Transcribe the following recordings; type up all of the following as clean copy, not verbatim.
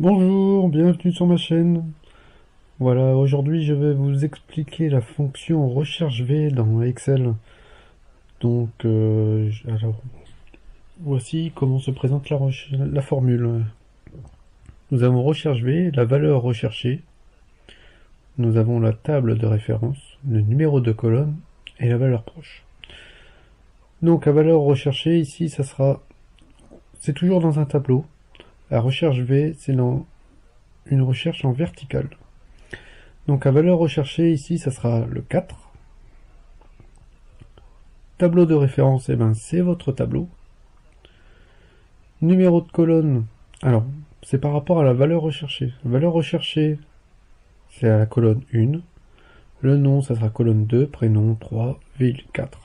Bonjour, bienvenue sur ma chaîne. Voilà, aujourd'hui je vais vous expliquer la fonction recherche V dans Excel. Donc, alors, voici comment se présente la formule. Nous avons recherche V, la valeur recherchée. Nous avons la table de référence, le numéro de colonne et la valeur proche. Donc, la valeur recherchée ici, c'est toujours dans un tableau. La recherche V, c'est dans une recherche en verticale. Donc la valeur recherchée ici, ça sera le 4. Tableau de référence, eh ben, c'est votre tableau. Numéro de colonne, alors, c'est par rapport à la valeur recherchée. La valeur recherchée, c'est à la colonne 1. Le nom, ça sera colonne 2, prénom 3, ville 4.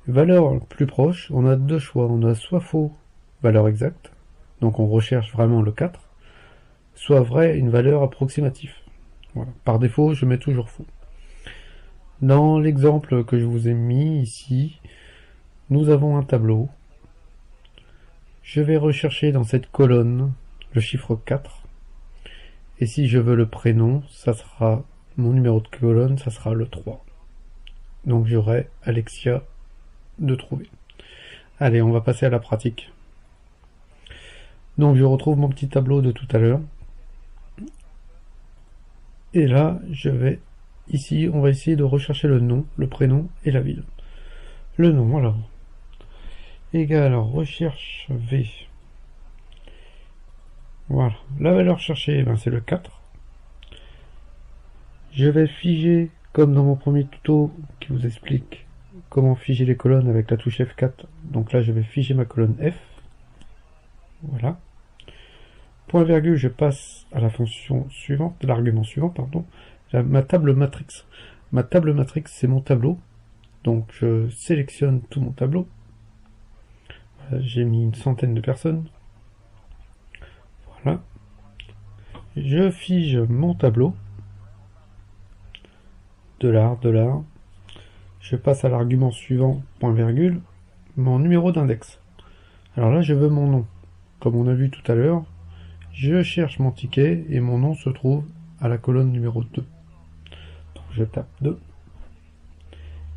Valeur plus proche, on a deux choix. On a soit faux, valeur exacte, donc on recherche vraiment le 4, soit vrai, une valeur approximative. Voilà. Par défaut, je mets toujours faux. Dans l'exemple que je vous ai mis ici, nous avons un tableau. Je vais rechercher dans cette colonne le chiffre 4. Et si je veux le prénom, ça sera mon numéro de colonne, ça sera le 3. Donc j'aurai Alexia de trouver. Allez, on va passer à la pratique. Donc je retrouve mon petit tableau de tout à l'heure. Et là, ici, on va essayer de rechercher le nom, le prénom et la ville. Le nom, alors, égal recherche V. Voilà, la valeur cherchée, ben, c'est le 4. Je vais figer, comme dans mon premier tuto qui vous explique comment figer les colonnes avec la touche F4. Donc là, je vais figer ma colonne F. Voilà. Point virgule, je passe à la fonction suivante, l'argument suivant, pardon, ma table matrix. Ma table matrix, c'est mon tableau. Donc je sélectionne tout mon tableau. J'ai mis une centaine de personnes. Voilà. Je fige mon tableau. $. Je passe à l'argument suivant, point virgule, mon numéro d'index. Alors là, je veux mon nom. Comme on a vu tout à l'heure, je cherche mon ticket et mon nom se trouve à la colonne numéro 2. Donc je tape 2.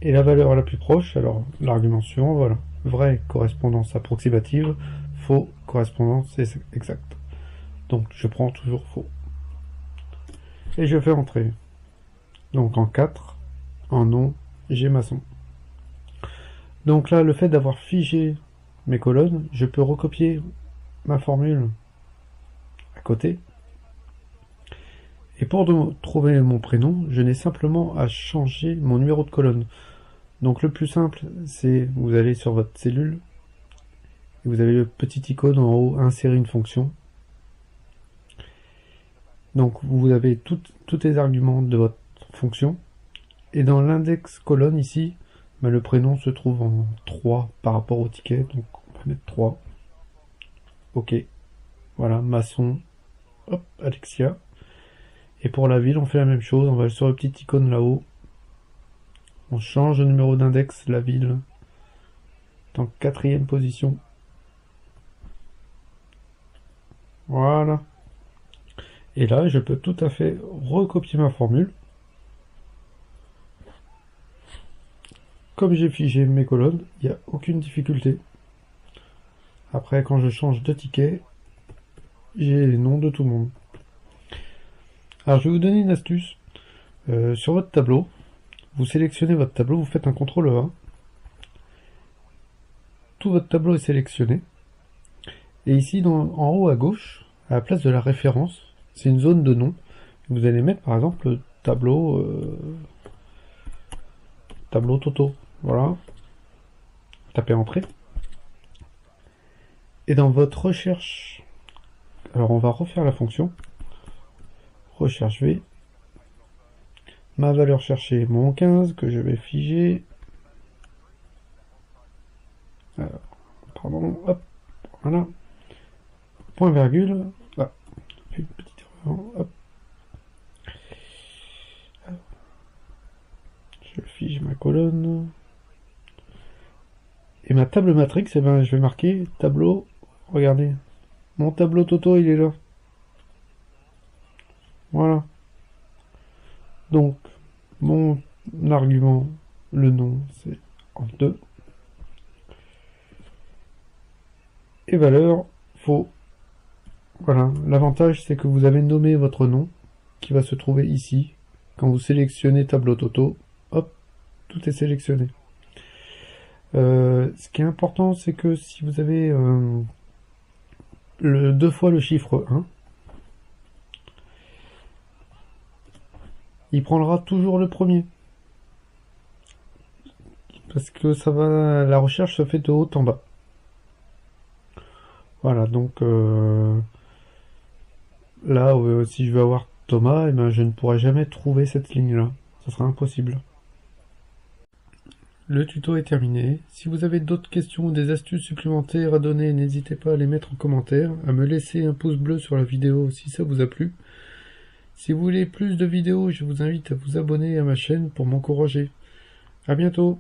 Et la valeur la plus proche, alors l'argument suivant, voilà. Vrai, correspondance approximative. Faux, correspondance exacte. Donc je prends toujours faux. Et je fais entrer. Donc en 4, en nom, j'ai maçon. Donc là, le fait d'avoir figé mes colonnes, je peux recopier ma formule à côté. Et pour trouver mon prénom, je n'ai simplement à changer mon numéro de colonne. Donc le plus simple, c'est vous allez sur votre cellule, et vous avez le petit icône en haut, insérer une fonction. Donc vous avez tous les arguments de votre fonction. Et dans l'index colonne ici, le prénom se trouve en 3 par rapport au ticket. Donc on va mettre 3. Ok. Voilà, maçon. Hop, Alexia. Et pour la ville, on fait la même chose. On va sur le petit icône là-haut. On change le numéro d'index, la ville, en 4e position. Voilà. Et là, je peux tout à fait recopier ma formule. Comme j'ai figé mes colonnes, il n'y a aucune difficulté. Après, quand je change de ticket, j'ai les noms de tout le monde. Alors, je vais vous donner une astuce. Sur votre tableau, vous sélectionnez votre tableau, vous faites un CTRL A. Tout votre tableau est sélectionné. Et ici, en haut à gauche, à la place de la référence, c'est une zone de nom. Vous allez mettre par exemple le tableau Toto. Voilà. Tapez Entrée. Et dans votre recherche, alors on va refaire la fonction. Recherche V. Ma valeur cherchée, mon 15, que je vais figer. Alors, pardon, hop, voilà. Point virgule. Ah, une petite erreur, hop. Je fige ma colonne. Et ma table matrix, eh ben, je vais marquer tableau, regardez, Mon tableau Toto, il est là. Voilà. Donc, mon argument, le nom, c'est en 2. Et valeur, faux. Voilà. L'avantage, c'est que vous avez nommé votre nom, qui va se trouver ici. Quand vous sélectionnez tableau Toto, hop, tout est sélectionné. Ce qui est important, c'est que si vous avez 2 fois le chiffre 1, il prendra toujours le premier. Parce que la recherche se fait de haut en bas. Voilà, donc là, si je veux avoir Thomas, eh ben, je ne pourrai jamais trouver cette ligne-là. Ça sera impossible. Le tuto est terminé. Si vous avez d'autres questions ou des astuces supplémentaires à donner, n'hésitez pas à les mettre en commentaire, à me laisser un pouce bleu sur la vidéo si ça vous a plu. Si vous voulez plus de vidéos, je vous invite à vous abonner à ma chaîne pour m'encourager. À bientôt!